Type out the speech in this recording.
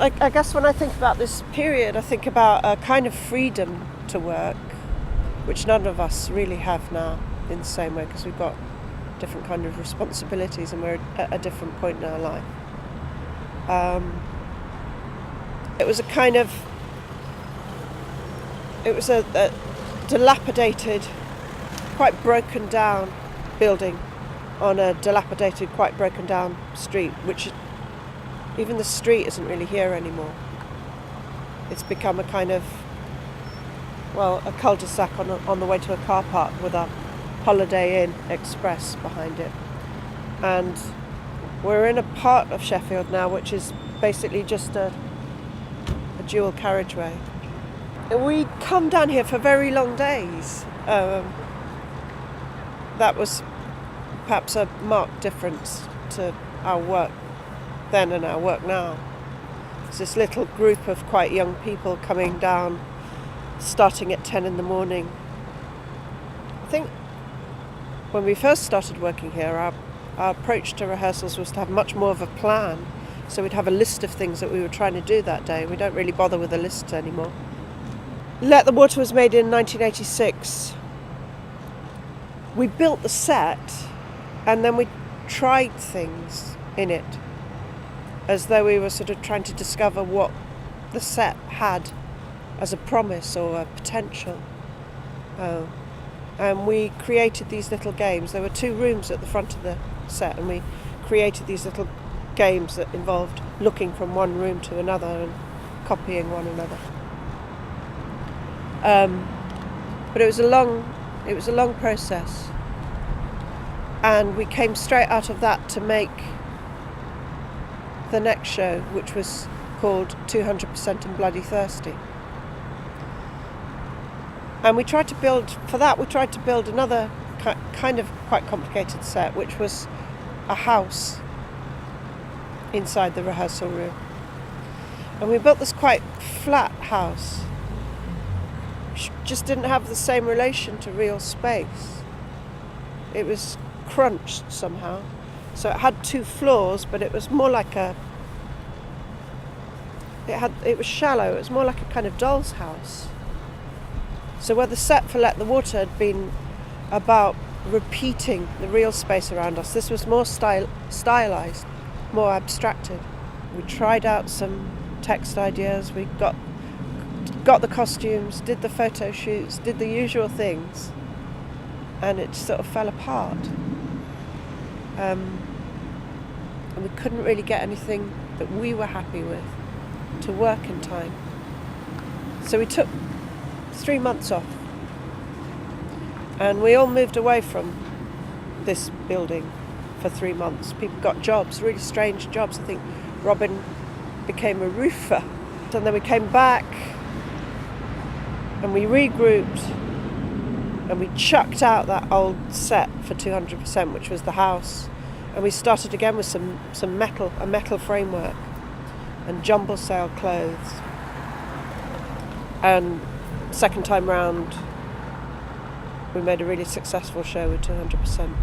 I guess when I think about this period, I think about a kind of freedom to work, which none of us really have now in the same way, because we've got different kind of responsibilities and we're at a different point in our life. It was a dilapidated, quite broken down building on a dilapidated, quite broken down street, which even the street isn't really here anymore. It's become a kind of, a cul-de-sac on the way to a car park with a Holiday Inn Express behind it. And we're in a part of Sheffield now which is basically just a dual carriageway. We come down here for very long days. That was perhaps a marked difference to our work then and our work now. It's this little group of quite young people coming down, starting at 10 in the morning. I think when we first started working here, our approach to rehearsals was to have much more of a plan. So we'd have a list of things that we were trying to do that day. We don't really bother with the lists anymore. Let the Water was made in 1986. We built the set and then we tried things in it as though we were sort of trying to discover what the set had as a promise or a potential. And we created these little games. There were 2 rooms at the front of the set, and we created these little games that involved looking from one room to another and copying one another. But it was a long process, and we came straight out of that to make the next show, which was called 200% and Bloody Thirsty. And we tried to build another kind of quite complicated set, which was a house inside the rehearsal room. And we built this quite flat house, which just didn't have the same relation to real space. It was crunched somehow. So it had 2 floors, but it was more like it was shallow. It was more like a kind of doll's house. So where the set for Let the Water had been about repeating the real space around us, this was more stylized, more abstracted. We tried out some text ideas, we got the costumes, did the photo shoots, did the usual things, and it sort of fell apart. And we couldn't really get anything that we were happy with to work in time. So we took 3 months off, and we all moved away from this building for 3 months. People got jobs, really strange jobs. I think Robin became a roofer. And then we came back and we regrouped and we chucked out that old set for 200%, which was the house, and we started again with a metal framework and jumble sale clothes. And second time round we made a really successful show with 200%.